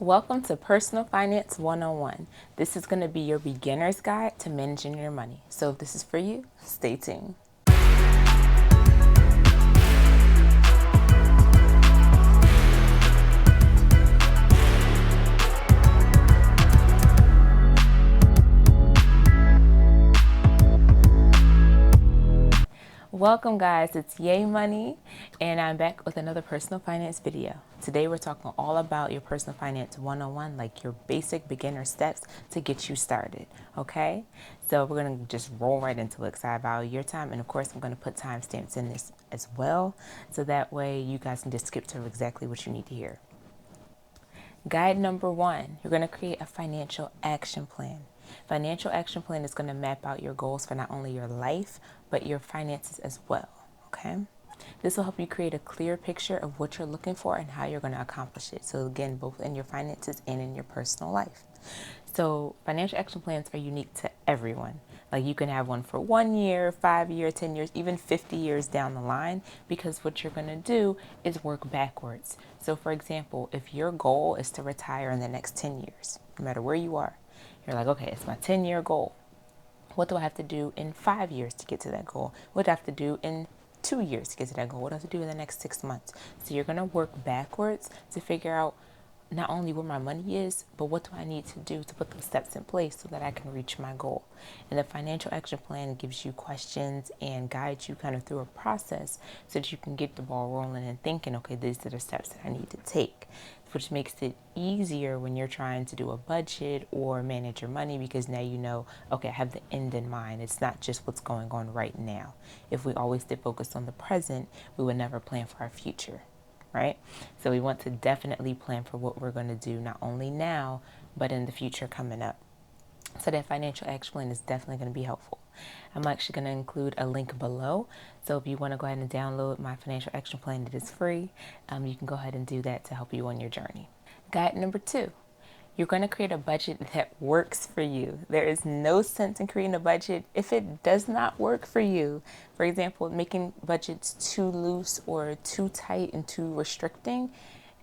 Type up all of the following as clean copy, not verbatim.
Welcome to Personal Finance 101. This is going to be your beginner's guide to managing your money. So if this is for you, stay tuned. Welcome guys, it's Yay Money and I'm back with another personal finance video. Today we're talking all about your personal finance 101, like your basic beginner steps to get you started, okay? So we're going to just roll right into it because I value your time, and of course I'm going to put timestamps in this as well, so that way you guys can just skip to exactly what you need to hear. Guide number 1, you're going to create a financial action plan. Financial action plan is going to map out your goals for not only your life, but your finances as well, okay? This will help you create a clear picture of what you're looking for and how you're going to accomplish it. So again, both in your finances and in your personal life. So financial action plans are unique to everyone. Like you can have one for 1 year, 5 years, 10 years, even 50 years down the line, because what you're going to do is work backwards. So for example, if your goal is to retire in the next 10 years, no matter where you are, you're like, okay, it's my 10-year goal. What do I have to do in 5 years to get to that goal? What do I have to do in 2 years to get to that goal? What do I have to do in the next 6 months? So you're going to work backwards to figure out not only where my money is, but what do I need to do to put those steps in place so that I can reach my goal. And the financial action plan gives you questions and guides you kind of through a process so that you can get the ball rolling and thinking, okay, these are the steps that I need to take, which makes it easier when you're trying to do a budget or manage your money, because now you know, okay, I have the end in mind. It's not just what's going on right now. If we always stay focused on the present, we would never plan for our future. Right? So we want to definitely plan for what we're going to do, not only now, but in the future coming up. So that financial action plan is definitely going to be helpful. I'm actually going to include a link below. So if you want to go ahead and download my financial action plan, it is free. You can go ahead and do that to help you on your journey. Guide number 2. You're going to create a budget that works for you. There is no sense in creating a budget if it does not work for you. For example, making budgets too loose or too tight and too restricting,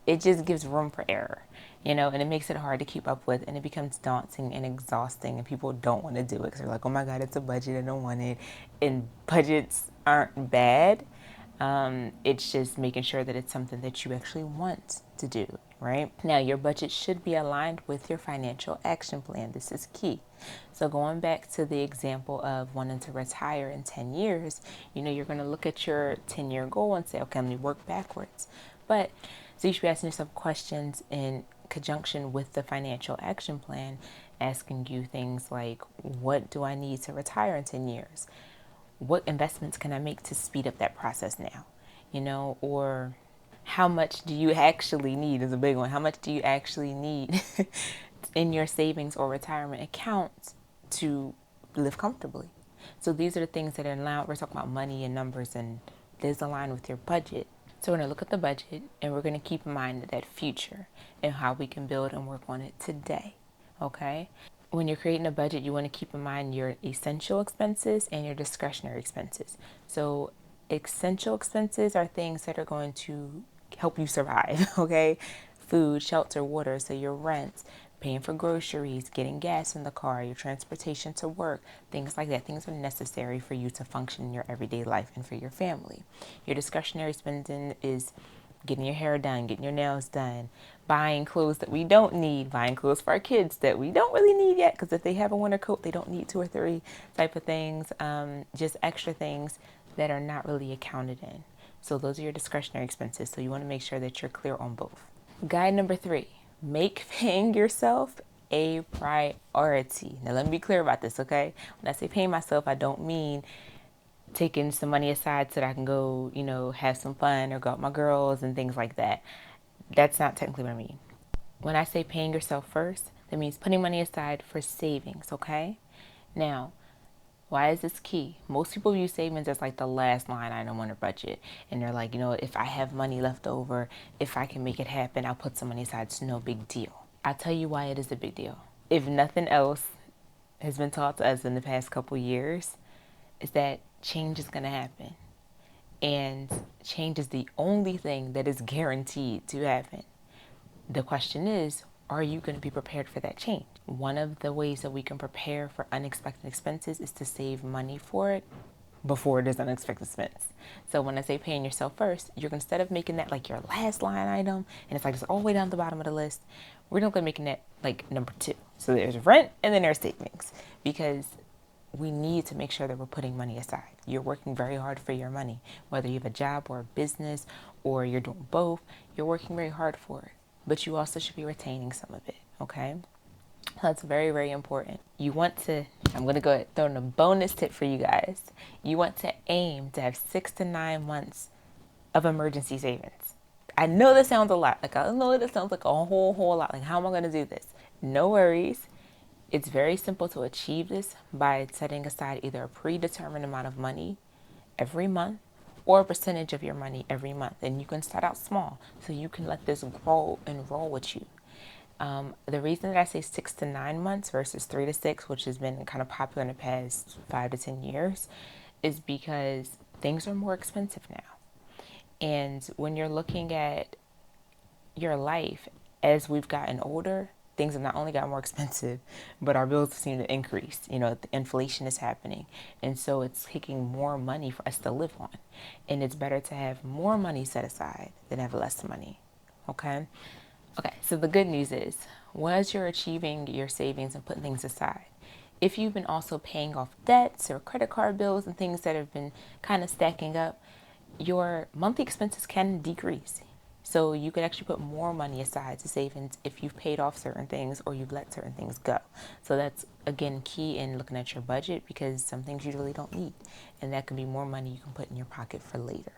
it just gives room for error, and it makes it hard to keep up with, and it becomes daunting and exhausting, and people don't want to do it because they're like, oh my God, it's a budget, I don't want it. And budgets aren't bad. It's just making sure that it's something that you actually want to do, right? Now, your budget should be aligned with your financial action plan. This is key. So going back to the example of wanting to retire in 10 years, you're going to look at your 10-year goal and say, okay, let me work backwards. So you should be asking yourself questions in conjunction with the financial action plan, asking you things like, what do I need to retire in 10 years? What investments can I make to speed up that process now? Or how much do you actually need is a big one. How much do you actually need in your savings or retirement accounts to live comfortably? So these are the things that are allowed. We're talking about money and numbers, and this align with your budget. So we're going to look at the budget, and we're going to keep in mind that future and how we can build and work on it today. Okay? When you're creating a budget, you want to keep in mind your essential expenses and your discretionary expenses. So essential expenses are things that are going to help you survive, okay? Food, shelter, water, so your rent, paying for groceries, getting gas in the car, your transportation to work, things like that. Things are necessary for you to function in your everyday life and for your family. Your discretionary spending is getting your hair done, getting your nails done, buying clothes that we don't need, buying clothes for our kids that we don't really need yet, because if they have a winter coat, they don't need 2 or 3 type of things, just extra things that are not really accounted in. So those are your discretionary expenses. So you want to make sure that you're clear on both. Guide number 3, make paying yourself a priority. Now let me be clear about this, okay? When I say paying myself, I don't mean taking some money aside so that I can go, have some fun or go out with my girls and things like that. That's not technically what I mean. When I say paying yourself first, that means putting money aside for savings, okay? Now, why is this key? Most people view savings as like the last line item on their budget. And they're like, if I have money left over, if I can make it happen, I'll put some money aside. It's no big deal. I'll tell you why it is a big deal. If nothing else has been taught to us in the past couple years, is that change is going to happen. And change is the only thing that is guaranteed to happen. The question is, are you going to be prepared for that change? One of the ways that we can prepare for unexpected expenses is to save money for it before there's an unexpected expense. So when I say paying yourself first, you're instead of making that like your last line item and it's like just all the way down the bottom of the list, we're not going to making that like number 2. So there's rent and then there's savings, because we need to make sure that we're putting money aside. You're working very hard for your money, whether you have a job or a business or you're doing both. You're working very hard for it, but you also should be retaining some of it. Okay. That's very, very important. You want to, I'm going to go ahead and throw in a bonus tip for you guys. You want to aim to have 6 to 9 months of emergency savings. I know that sounds a lot. Like, I know that sounds like a whole lot. Like, how am I going to do this? No worries. It's very simple to achieve this by setting aside either a predetermined amount of money every month or a percentage of your money every month. And you can start out small so you can let this grow and roll with you. The reason that I say 6 to 9 months versus 3 to 6, which has been kind of popular in the past 5 to 10 years, is because things are more expensive now. And when you're looking at your life as we've gotten older, things have not only gotten more expensive, but our bills seem to increase. You know, the inflation is happening. And so it's taking more money for us to live on. And it's better to have more money set aside than have less money. Okay? Okay, so the good news is, once you're achieving your savings and putting things aside, if you've been also paying off debts or credit card bills and things that have been kind of stacking up, your monthly expenses can decrease. So you could actually put more money aside to savings if you've paid off certain things or you've let certain things go. So that's, again, key in looking at your budget, because some things you really don't need. And that can be more money you can put in your pocket for later.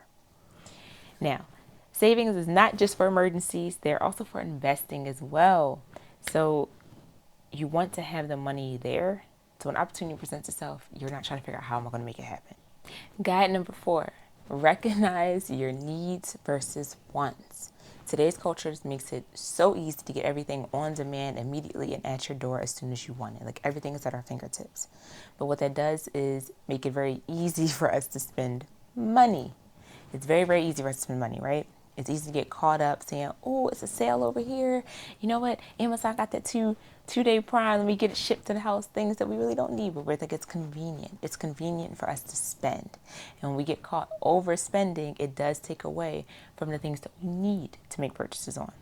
Now, savings is not just for emergencies. They're also for investing as well. So you want to have the money there. So when opportunity presents itself, you're not trying to figure out how am I going to make it happen. Guide number 4, recognize your needs versus wants. Today's culture just makes it so easy to get everything on demand immediately and at your door as soon as you want it. Like, everything is at our fingertips. But what that does is make it very easy for us to spend money. It's very, very easy for us to spend money, right? It's easy to get caught up saying, oh, it's a sale over here. You know what? Amazon got that two-day Prime. Let me get it shipped to the house. Things that we really don't need, but we think it's convenient. It's convenient for us to spend. And when we get caught overspending, it does take away from the things that we need to make purchases on.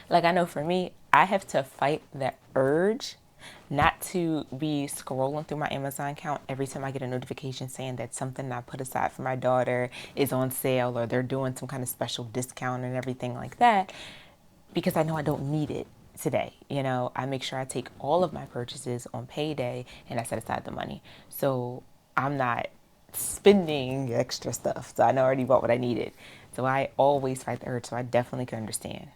Like, I know for me, I have to fight that urge not to be scrolling through my Amazon account every time I get a notification saying that something I put aside for my daughter is on sale or they're doing some kind of special discount and everything like that, because I know I don't need it today. You know, I make sure I take all of my purchases on payday and I set aside the money. So I'm not spending extra stuff. So I know I already bought what I needed. So I always fight the urge. So I definitely can understand.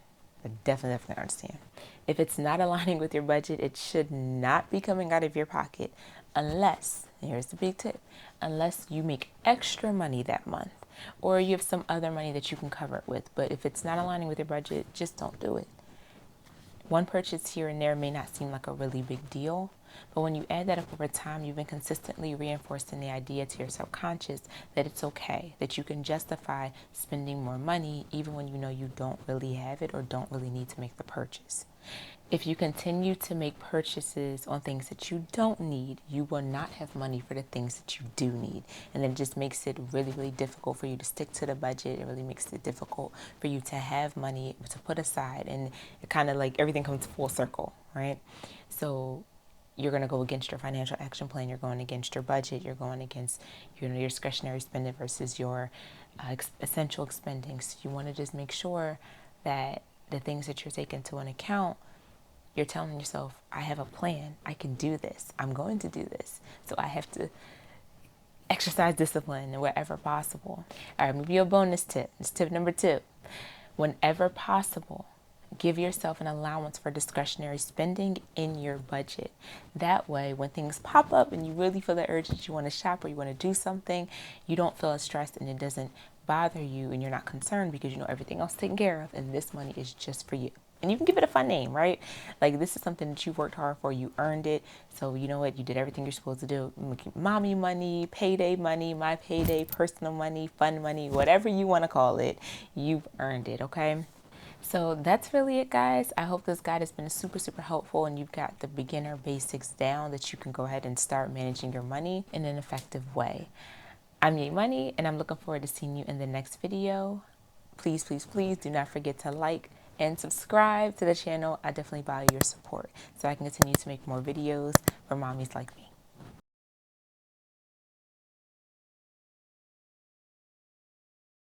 I definitely understand. If it's not aligning with your budget, it should not be coming out of your pocket unless, here's the big tip, unless you make extra money that month or you have some other money that you can cover it with. But if it's not aligning with your budget, just don't do it. One purchase here and there may not seem like a really big deal, but when you add that up over time, you've been consistently reinforcing the idea to your subconscious that it's okay, that you can justify spending more money even when you know you don't really have it or don't really need to make the purchase. If you continue to make purchases on things that you don't need, you will not have money for the things that you do need. And then it just makes it really, really difficult for you to stick to the budget. It really makes it difficult for you to have money to put aside. And it kind of like everything comes full circle, right? So you're going to go against your financial action plan. You're going against your budget. You're going against, your discretionary spending versus your essential spending. So you want to just make sure that the things that you're taking into an account, you're telling yourself, I have a plan. I can do this. I'm going to do this. So I have to exercise discipline wherever possible. All right, maybe a bonus tip. It's tip number 2. Whenever possible, give yourself an allowance for discretionary spending in your budget. That way, when things pop up and you really feel the urge that you want to shop or you want to do something, you don't feel as stressed and it doesn't bother you and you're not concerned because you know everything else is taken care of and this money is just for you. And you can give it a fun name, right? Like, this is something that you worked hard for. You earned it. So you know what? You did everything you're supposed to do. Mommy money, payday money, my payday, personal money, fun money, whatever you want to call it. You've earned it, okay? So that's really it, guys. I hope this guide has been super helpful and you've got the beginner basics down that you can go ahead and start managing your money in an effective way. I'm Ye Money, and I'm looking forward to seeing you in the next video. Please do not forget to like and subscribe to the channel. I definitely value your support so I can continue to make more videos for mommies like me.